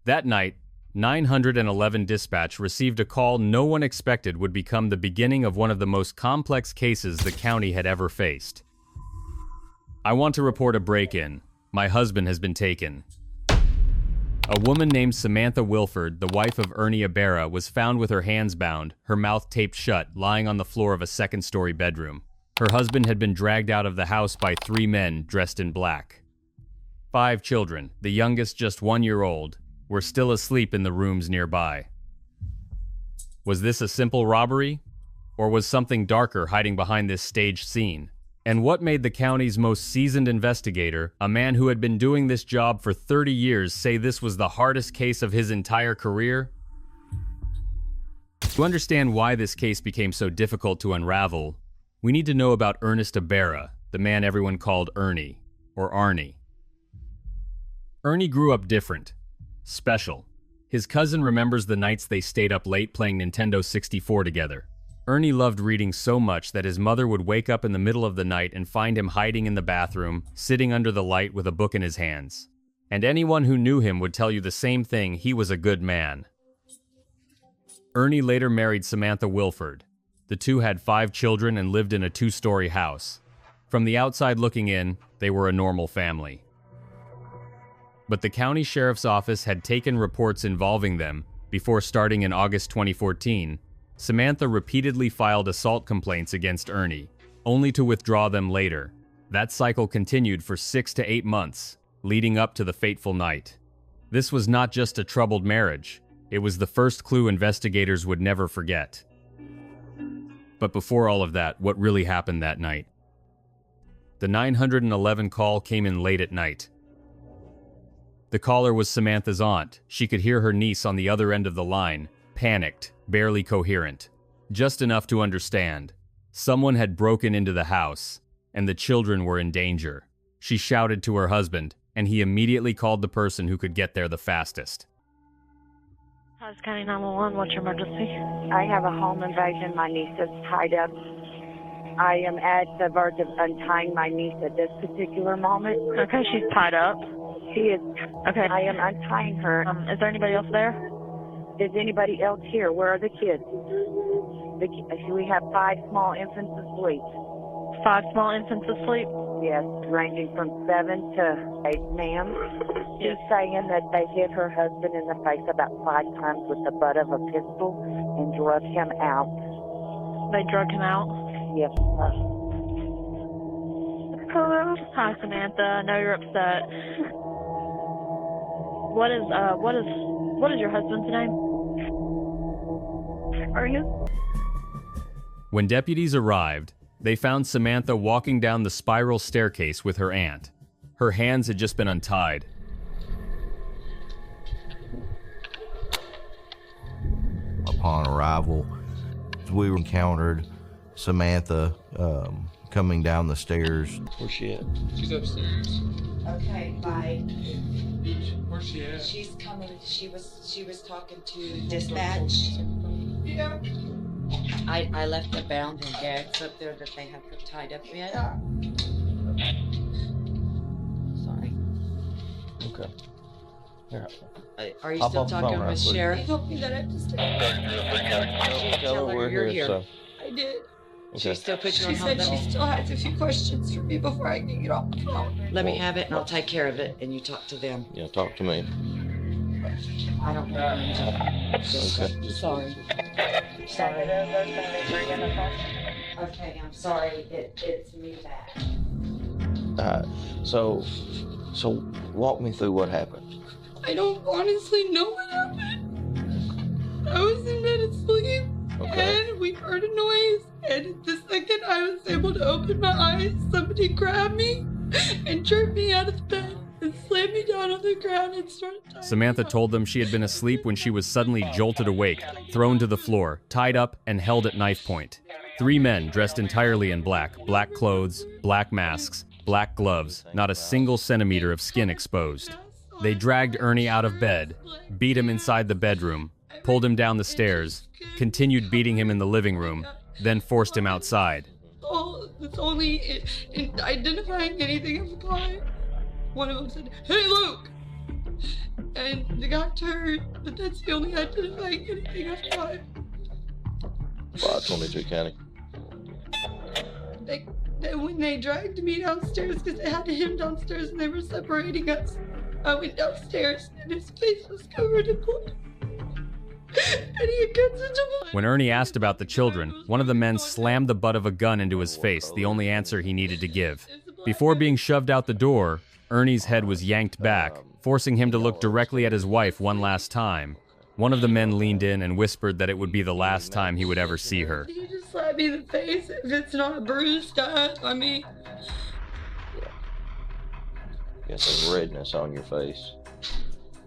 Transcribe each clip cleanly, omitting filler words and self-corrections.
That night, 911 dispatch received a call no one expected would become the beginning of one of the most complex cases the county had ever faced. I want to report a break-in. My husband has been taken. A woman named Samantha Wilford, the wife of Ernie Ibarra, was found with her hands bound, her mouth taped shut, lying on the floor of a second-story bedroom. Her husband had been dragged out of the house by 3 men dressed in black. 5 children, the youngest just 1 year old, were still asleep in the rooms nearby. Was this a simple robbery? Or was something darker hiding behind this staged scene? And what made the county's most seasoned investigator, a man who had been doing this job for 30 years, say this was the hardest case of his entire career? To understand why this case became so difficult to unravel, we need to know about Ernest Ibarra, the man everyone called Ernie, or Arnie. Ernie grew up different, special. His cousin remembers the nights they stayed up late playing Nintendo 64 together. Ernie loved reading so much that his mother would wake up in the middle of the night and find him hiding in the bathroom, sitting under the light with a book in his hands. And anyone who knew him would tell you the same thing: he was a good man. Ernie later married Samantha Wilford. The two had 5 children and lived in a 2-story house. From the outside looking in, they were a normal family. But the county sheriff's office had taken reports involving them before starting in August 2014. Samantha repeatedly filed assault complaints against Ernie, only to withdraw them later. That cycle continued for 6 to 8 months, leading up to the fateful night. This was not just a troubled marriage. It was the first clue investigators would never forget. But before all of that, what really happened that night? The 911 call came in late at night. The caller was Samantha's aunt. She could hear her niece on the other end of the line, panicked, barely coherent. Just enough to understand. Someone had broken into the house, and the children were in danger. She shouted to her husband, and he immediately called the person who could get there the fastest. How's County 911? What's your emergency? I have a home invasion. My niece is tied up. I am at the verge of untying my niece at this particular moment. Okay, she's tied up. She is. Okay. I am untying her. Is there anybody else there? Is anybody else here? Where are the kids? We have 5 small infants asleep. 5 small infants asleep? Yes, ranging from 7 to 8, ma'am. Yes. She's saying that they hit her husband in the face about 5 times with the butt of a pistol and drug him out. They drug him out? Yes. Hello. Hi, Samantha. I know you're upset. What is your husband's name? Ernest. When deputies arrived, they found Samantha walking down the spiral staircase with her aunt. Her hands had just been untied. Upon arrival, we encountered Samantha coming down the stairs. Where's she at? She's upstairs. Okay, bye. Where's she at? She's coming. She was talking to dispatch. Yeah. I left the bound and gags up there that they have her tied up in. Sorry. Okay. Here. Are you Hop still off the talking phone with right quick. Sheriff? Told me that I just Tell her we're you're here. here. So. I did. She Okay. still put you on She hold said she though? still has a few questions for me before I can get off the phone. Let me have it and I'll take care of it and you talk to them. Yeah, talk to me. I don't know. Okay. Sorry. Sorry. Okay, I'm sorry. It's me back. So walk me through what happened. I don't honestly know what happened. I was in bed asleep, Okay. and we heard a noise, and the second I was able to open my eyes, somebody grabbed me and jerked me out of the bed and slammed me down on the ground and started tying Samantha me up. told them she had been asleep when she was suddenly jolted awake, thrown to the floor, tied up, and held at knife point. 3 men dressed entirely in black clothes, black masks, black gloves, not a single centimeter of skin exposed. They dragged Ernie out of bed, beat him inside the bedroom, pulled him down the stairs, continued beating him in the living room, then forced him outside. It's only in identifying anything of the guy. One of them said, "Hey, Luke!" and the guy turned, but that's the only identifying anything I've got. 522 County. When they dragged me downstairs, because they had him downstairs and they were separating us, I went downstairs and his face was covered in blood. And he had guns into blood. When Ernie asked about the children, one of the men slammed the butt of a gun into his face, the only answer he needed to give. Before being shoved out the door, Ernie's head was yanked back, forcing him to look directly at his wife one last time. One of the men leaned in and whispered that it would be the last time he would ever see her. He just slapped me in the face. If it's not bruised up, I mean... You got some redness on your face.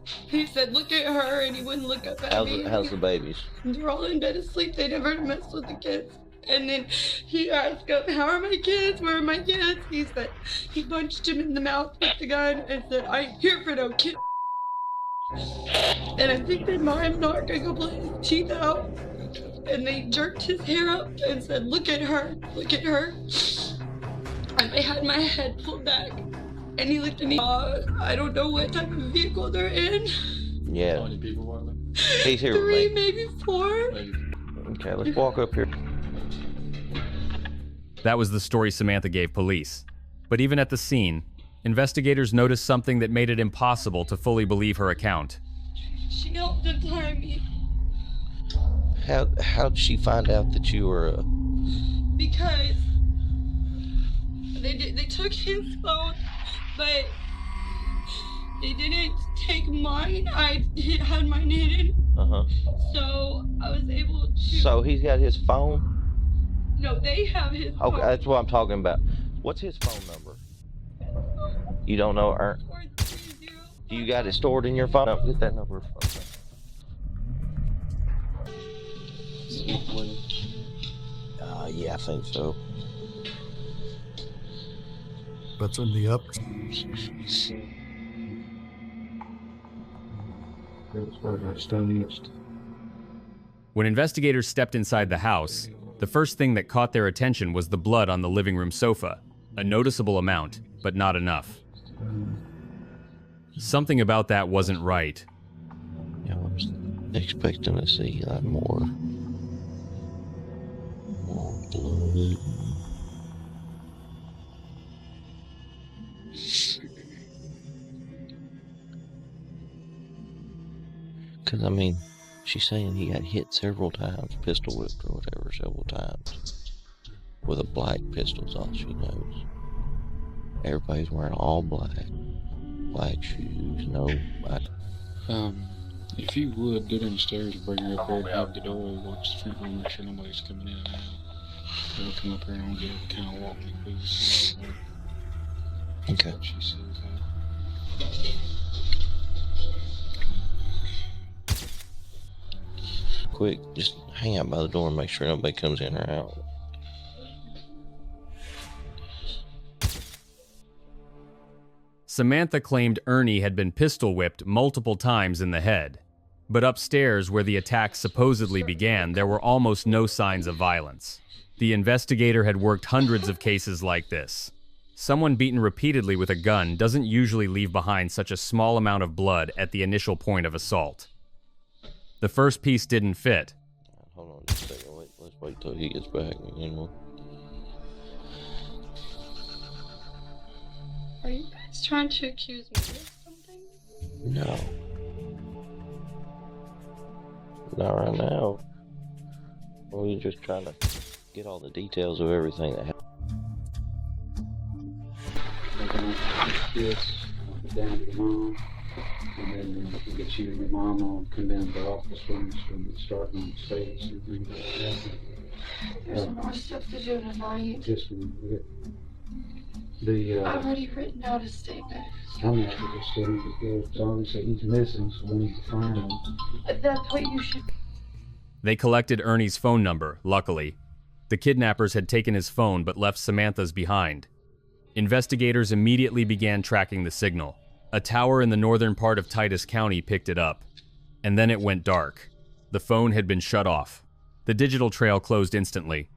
He said, look at her, and he wouldn't look up at me. How's the babies? They're all in bed asleep. They never mess with the kids. And then he asked him, how are my kids? Where are my kids? He said, he punched him in the mouth with the gun and said, I ain't here for no kid. And I think they might have knocked a couple of his teeth out. And they jerked his hair up and said, look at her, look at her. And I had my head pulled back. And he looked at me, I don't know what type of vehicle they're in. Yeah. How many people were there? He's here 3, with me. maybe 4. Okay, let's walk up here. That was the story Samantha gave police. But even at the scene, investigators noticed something that made it impossible to fully believe her account. She helped untie me. How did she find out that you were Because they took his phone, but they didn't take mine. I had mine hidden. So I was able to... So he's got his phone? No, they have his phone. Okay, that's what I'm talking about. What's his phone number? You don't know, Ern? 430. You got it stored in your phone? No, get that number. Yeah, I think so. What's in the up? When investigators stepped inside the house, the first thing that caught their attention was the blood on the living room sofa. A noticeable amount, but not enough. Something about that wasn't right. Yeah, I was expecting to see like more blood. Because, I mean, she's saying he got hit several times, pistol whipped or whatever, several times. With a black pistol is all she knows. Everybody's wearing all black. Black shoes, no black. If you would, go downstairs and bring her up there and have the door watch the front room, make sure nobody's coming in and out. They'll come up here and I'll get kind of walk me through the scene. Okay. What she says. Quick, just hang out by the door and make sure nobody comes in or out. Samantha claimed Ernie had been pistol whipped multiple times in the head. But upstairs, where the attack supposedly began, there were almost no signs of violence. The investigator had worked hundreds of cases like this. Someone beaten repeatedly with a gun doesn't usually leave behind such a small amount of blood at the initial point of assault. The first piece didn't fit. Hold on just a second. Let's wait till he gets back again. Are you guys trying to accuse me of something? No. Not right now. We're just trying to get all the details of everything that happened. Yes, down to your mom, and then we can get you and your mom on, come down to the office when we start on the stage and things like that. There's more stuff to do tonight. Just we get I've already written out a statement. I'm not just saying that there's obviously he's missing, so we need to find him. That's what you should. They collected Ernie's phone number, luckily. The kidnappers had taken his phone but left Samantha's behind. Investigators immediately began tracking the signal. A tower in the northern part of Titus County picked it up. And then it went dark. The phone had been shut off. The digital trail closed instantly.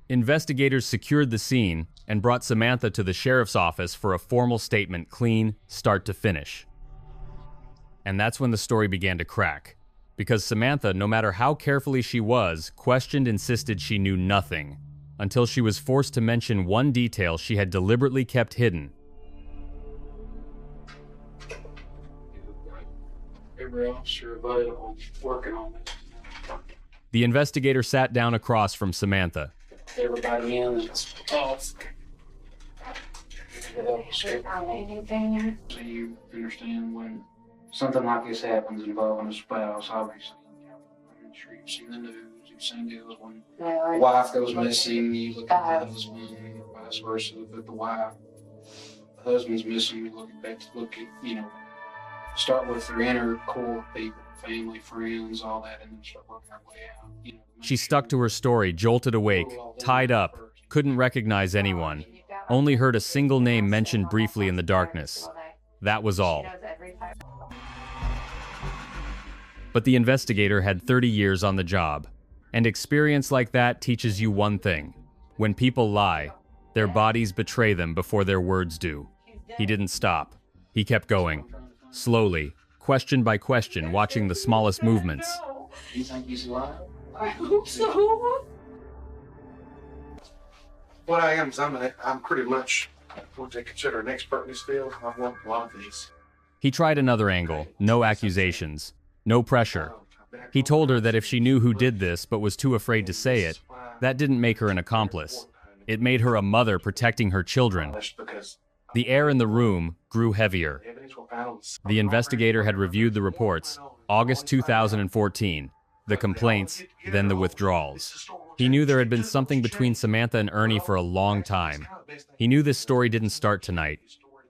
Investigators secured the scene and brought Samantha to the sheriff's office for a formal statement, clean, start to finish. And that's when the story began to crack. Because Samantha, no matter how carefully she was, insisted she knew nothing, until she was forced to mention one detail she had deliberately kept hidden. Every officer available working on it. The investigator sat down across from Samantha. Everybody in that's off. Anything yet? So you understand when something like this happens involving a spouse, obviously, I'm sure you've seen the news, you've seen deals when a wife goes missing, you look at the husband, or vice versa, but the husband's missing, we look at, start with their inner core people, family, friends, all that, and then start working our way out. She stuck to her story, jolted awake, tied up, couldn't recognize anyone, only heard a single name mentioned briefly in the darkness. That was all. But the investigator had 30 years on the job, and experience like that teaches you one thing. When people lie, their bodies betray them before their words do. He didn't stop. He kept going, slowly, question by question, watching the smallest movements. You think he's alive? I hope so. What I am is I'm pretty much what they consider an expert in this field. I've worked a lot of these. He tried another angle, no accusations, no pressure. He told her that if she knew who did this but was too afraid to say it, that didn't make her an accomplice. It made her a mother protecting her children. The air in the room grew heavier. The investigator had reviewed the reports, August 2014, the complaints, then the withdrawals. He knew there had been something between Samantha and Ernie for a long time. He knew this story didn't start tonight,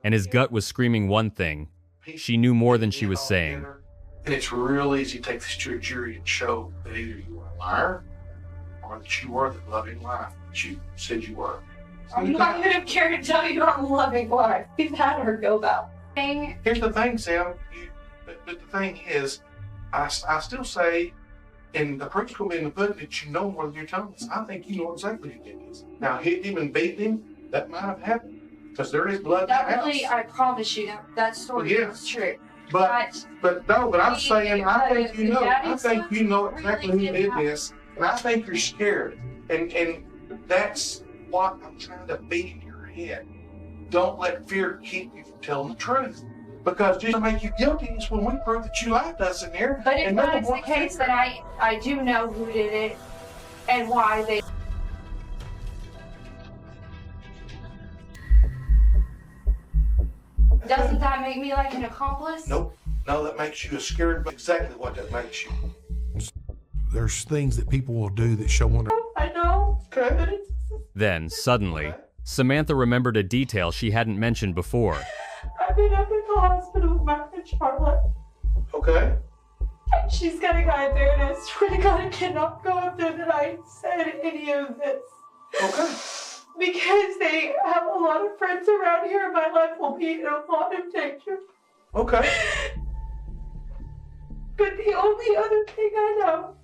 and his gut was screaming one thing. She knew more than she was saying. And it's real easy to take this to a jury and show that either you were a liar or that you were the loving wife that you said you were. I'm not going to care to tell you I'm a loving wife. We've had her go about. Here's the thing, Sam. But the thing is, I still say, and the proof's going to be in the pudding that you know more than you're telling us. I think you know exactly who did this. Now, hit him and beat him, that might have happened. Because there is blood in the house. Really, I promise you, that story is true. But I'm saying, I think you know exactly who did this, and I think you're scared. And that's what I'm trying to beat in your head. Don't let fear keep you from telling the truth. Because just to make you guilty is when we prove that you lied to us in there. But if that is the case, then I do know who did it and why they... Doesn't that make me like an accomplice? Nope. No, that makes you scared, but exactly what that makes you. There's things that people will do that show wonder. I know. Okay. Then, suddenly, Samantha remembered a detail she hadn't mentioned before. I've been up in the hospital with my friend Charlotte. Okay. And she's got a guy there, and I swear to God, I cannot go up there that I said any of this. Okay. Because they have a lot of friends around here, and my life will be in a lot of danger. Okay. But the only other thing I know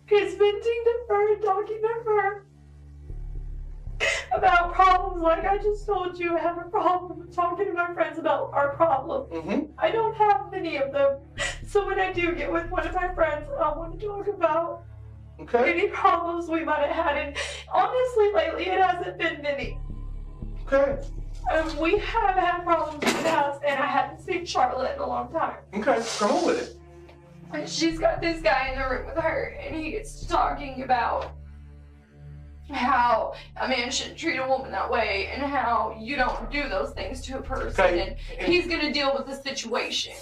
is venting to her and talking to her about problems like I just told you. I have a problem with talking to my friends about our problems. Mm-hmm. I don't have many of them. So when I do get with one of my friends, I want to talk about any problems we might have had. And honestly, lately it hasn't been many. Okay. We have had problems in the house, and I haven't seen Charlotte in a long time. Okay, come on with it. And she's got this guy in the room with her, and he gets talking about how a man shouldn't treat a woman that way, and how you don't do those things to a person, and he's gonna deal with the situation.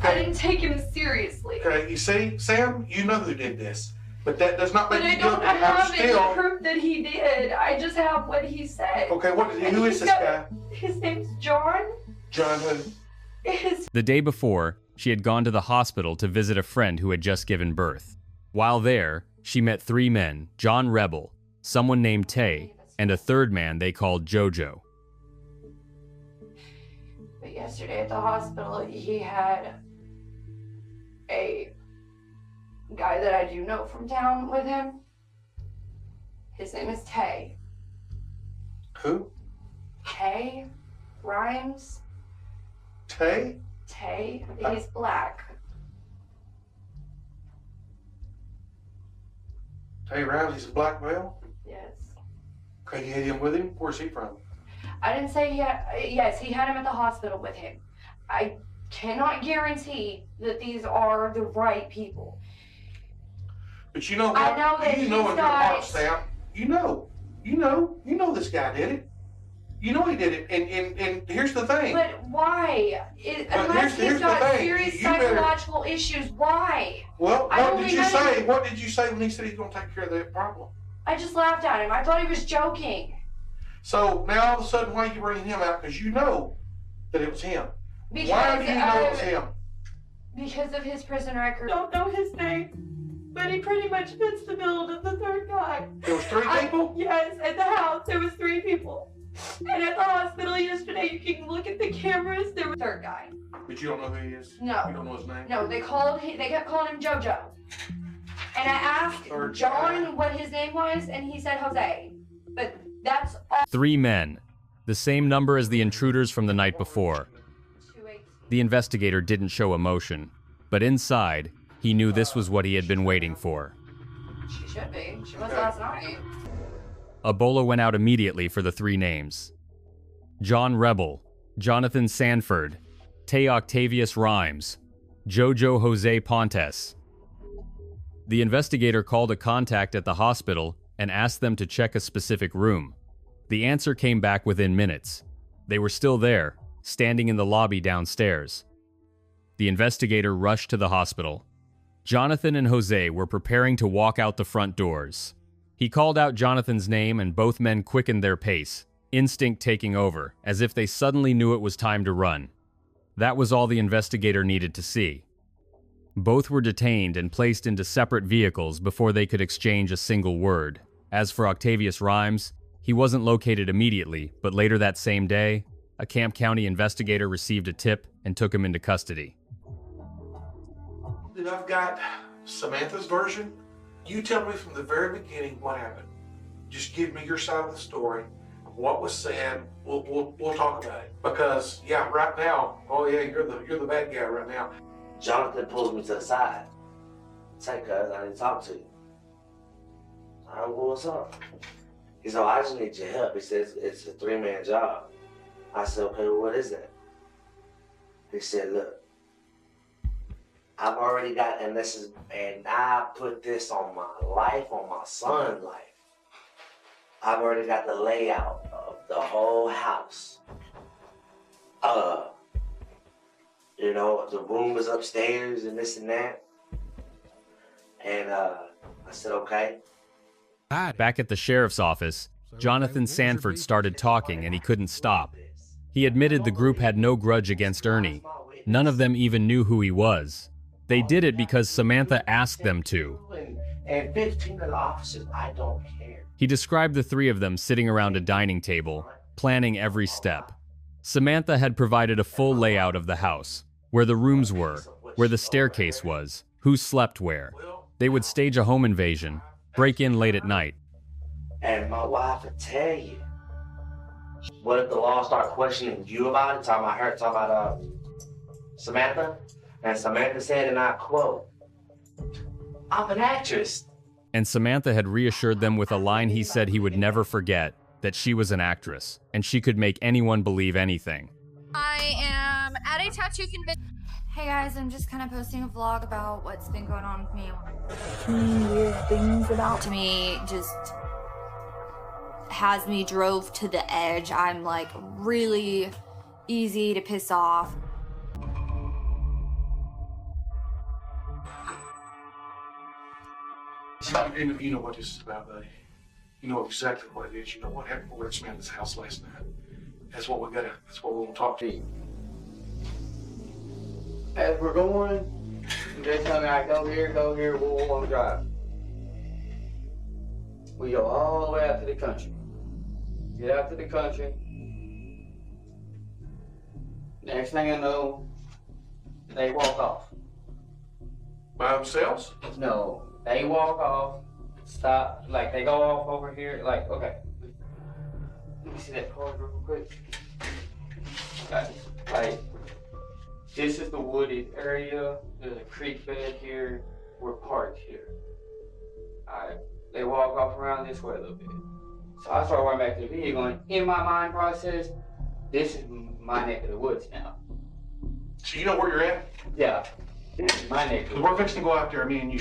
I didn't take him seriously. Okay, you see, Sam, you know who did this, but that does not make you guilty. But I don't have any proof that he did. I just have what he said. Okay, who is this guy? His name's John. John who? The day before, she had gone to the hospital to visit a friend who had just given birth. While there, she met 3 men, John Rebel, someone named Tay, and a third man they called Jojo. But yesterday at the hospital, he had a guy that I do know from town with him. His name is Tay. Who? Tay. Rhymes. Tay? Tay. He's black. Hey, Ramsey's a black male? Yes. Okay, you had him with him? Where's he from? I didn't say he had, yes, he had him at the hospital with him. I cannot guarantee that these are the right people. But you know what? I know that you know he's in your heart, got... Sam. You know this guy did it. You know he did it, and here's the thing. But why? Unless he's got serious psychological issues, why? Well, what did you say? What did you say when he said he's going to take care of that problem? I just laughed at him. I thought he was joking. So now all of a sudden, why are you bringing him out? Because you know that it was him. Because why do you know it was him? Because of his prison record. I don't know his name, but he pretty much fits the bill of the third guy. There was three people? Yes, at the house there was 3 people. And at the hospital yesterday, you can look at the cameras, there was a third guy. But you don't know who he is? No. You don't know his name? No, they kept calling him JoJo. And I asked John what his name was, and he said Jose. But that's all. 3 men, the same number as the intruders from the night before. The investigator didn't show emotion, but inside, he knew this was what he had been waiting for. She should be. She was last night. Ebola went out immediately for the 3 names. John Rebel, Jonathan Sanford, Tay Octavius Rhymes, Jojo Jose Pontes. The investigator called a contact at the hospital and asked them to check a specific room. The answer came back within minutes. They were still there, standing in the lobby downstairs. The investigator rushed to the hospital. Jonathan and Jose were preparing to walk out the front doors. He called out Jonathan's name and both men quickened their pace, instinct taking over, as if they suddenly knew it was time to run. That was all the investigator needed to see. Both were detained and placed into separate vehicles before they could exchange a single word. As for Octavius Rhymes, he wasn't located immediately, but later that same day, a Camp County investigator received a tip and took him into custody. Then I've got Samantha's version. You tell me from the very beginning what happened. Just give me your side of the story. What was said. We'll talk about it. Because right now, oh yeah, you're the bad guy right now. Jonathan pulls me to the side. Say, cuz, I need to talk to you. I don't know what's up. He said, I just need your help. He says it's a 3-man job. I said, okay, well, what is that? He said, look, I've already got, and I put this on my life, on my son's life. I've already got the layout of the whole house. The room is upstairs and this and that. And I said, okay. Back at the sheriff's office, Jonathan Sanford started talking and he couldn't stop. He admitted the group had no grudge against Ernie. None of them even knew who he was. They did it because Samantha asked them to. And 15 of the officers, I don't care. He described the 3 of them sitting around a dining table, planning every step. Samantha had provided a full layout of the house, where the rooms were, where the staircase was, who slept where. They would stage a home invasion, break in late at night. And my wife would tell you, what if the law start questioning you about it? Talking about her, talking about Samantha? And Samantha said, and I quote, I'm an actress. And Samantha had reassured them with a line he said he would never forget, that she was an actress, and she could make anyone believe anything. I am at a tattoo convention. Hey guys, I'm just kind of posting a vlog about what's been going on with me. Weird things about to me just has me drove to the edge. I'm like really easy to piss off. You know what this is about, buddy. You know exactly what it is. You know what happened over at Samantha's house last night. That's what we're gonna talk to you. As we're going, they tell me I go here, we'll want to drive. We go all the way out to the country. Get out to the country. Next thing I know, they walk off. By themselves? No, they walk off, stop, like they go off over here, like, okay. Let me see that card real quick. Like, this is the wooded area, there's a creek bed here, we're parked here. They walk off around this way a little bit. So I start running back to the vehicle, going, in my mind process, this is my neck of the woods now. So you know where you're at? Yeah, this is my neck of the woods. We're fixing to go out there, me and you.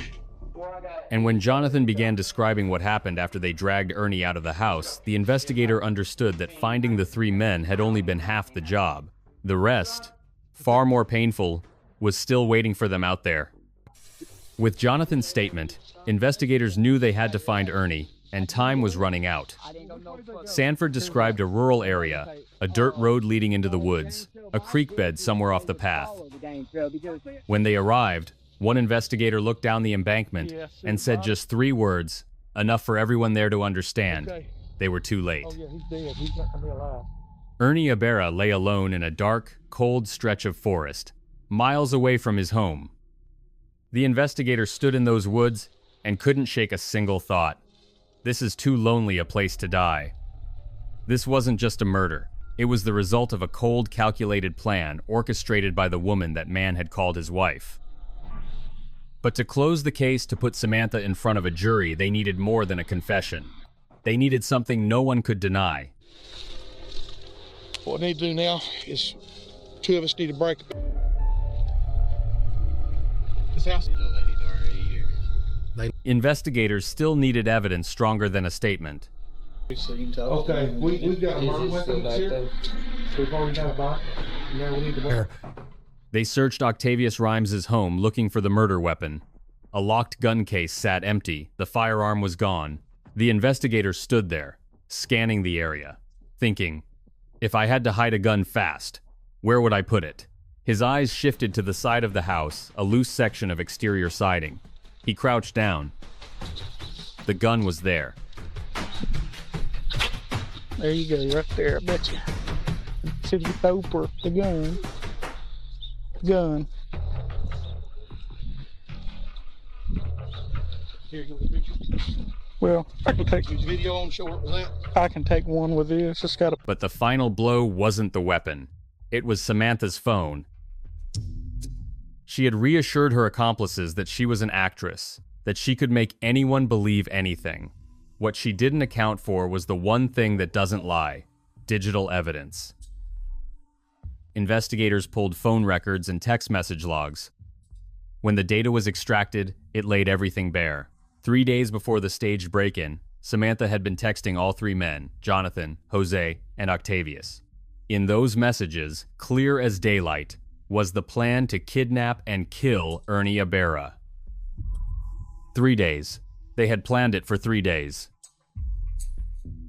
And when Jonathan began describing what happened after they dragged Ernie out of the house, the investigator understood that finding the 3 men had only been half the job. The rest, far more painful, was still waiting for them out there. With Jonathan's statement, investigators knew they had to find Ernie, and time was running out. Sanford described a rural area, a dirt road leading into the woods, a creek bed somewhere off the path. When they arrived, one investigator looked down the embankment and said just 3 words, enough for everyone there to understand. They were too late. Ernie Ibarra lay alone in a dark, cold stretch of forest, miles away from his home. The investigator stood in those woods and couldn't shake a single thought. This is too lonely a place to die. This wasn't just a murder. It was the result of a cold, calculated plan orchestrated by the woman that man had called his wife. But to close the case, to put Samantha in front of a jury, they needed more than a confession. They needed something no one could deny. What we need to do now is 2 of us need to break this house. Investigators still needed evidence stronger than a statement. Okay, we've got a murder weapon here. We've already got a body. Now we need to... They searched Octavius Rhymes's home looking for the murder weapon. A locked gun case sat empty. The firearm was gone. The investigator stood there, scanning the area, thinking, if I had to hide a gun fast, where would I put it? His eyes shifted to the side of the house, a loose section of exterior siding. He crouched down. The gun was there. There you go, right there, I bet you. Should be over the gun. Gun. Here, you want a picture? Well, I can take video on, show what was that. I can take one with this. It's got a... But the final blow wasn't the weapon. It was Samantha's phone. She had reassured her accomplices that she was an actress, that she could make anyone believe anything. What she didn't account for was the one thing that doesn't lie: digital evidence. Investigators pulled phone records and text message logs. When the data was extracted, it laid everything bare. 3 days before the staged break-in, Samantha had been texting all 3 men, Jonathan, Jose, and Octavius. In those messages, clear as daylight, was the plan to kidnap and kill Ernie Ibarra. 3 days. They had planned it for 3 days.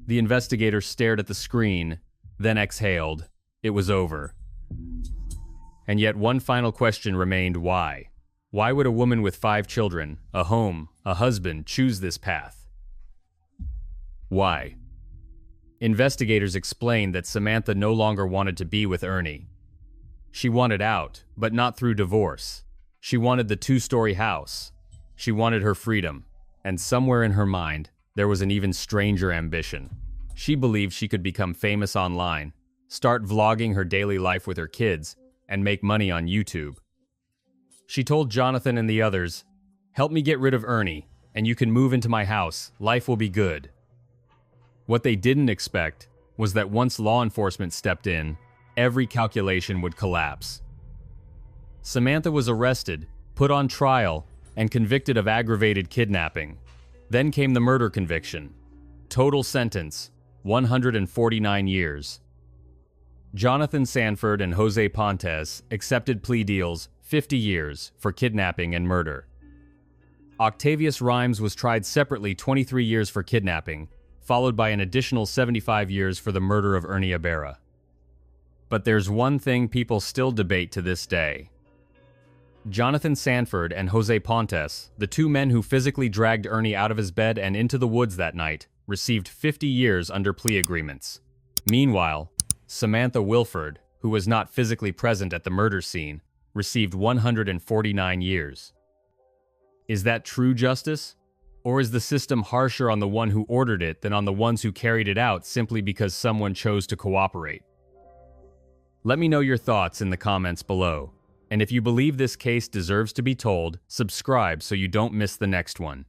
The investigator stared at the screen, then exhaled. It was over. And yet one final question remained: why? Why would a woman with 5 children, a home, a husband, choose this path? Why? Investigators explained that Samantha no longer wanted to be with Ernie. She wanted out, but not through divorce. She wanted the 2-story house. She wanted her freedom. And somewhere in her mind, there was an even stranger ambition. She believed she could become famous online, start vlogging her daily life with her kids, and make money on YouTube. She told Jonathan and the others, "Help me get rid of Ernie, and you can move into my house. Life will be good." What they didn't expect was that once law enforcement stepped in, every calculation would collapse. Samantha was arrested, put on trial, and convicted of aggravated kidnapping. Then came the murder conviction. Total sentence, 149 years. Jonathan Sanford and Jose Pontes accepted plea deals 50 years for kidnapping and murder. Octavius Rhymes was tried separately 23 years for kidnapping, followed by an additional 75 years for the murder of Ernie Ibarra. But there's one thing people still debate to this day. Jonathan Sanford and Jose Pontes, the 2 men who physically dragged Ernie out of his bed and into the woods that night, received 50 years under plea agreements. Meanwhile, Samantha Wilford, who was not physically present at the murder scene, received 149 years. Is that true justice? Or is the system harsher on the one who ordered it than on the ones who carried it out simply because someone chose to cooperate? Let me know your thoughts in the comments below. And if you believe this case deserves to be told, subscribe so you don't miss the next one.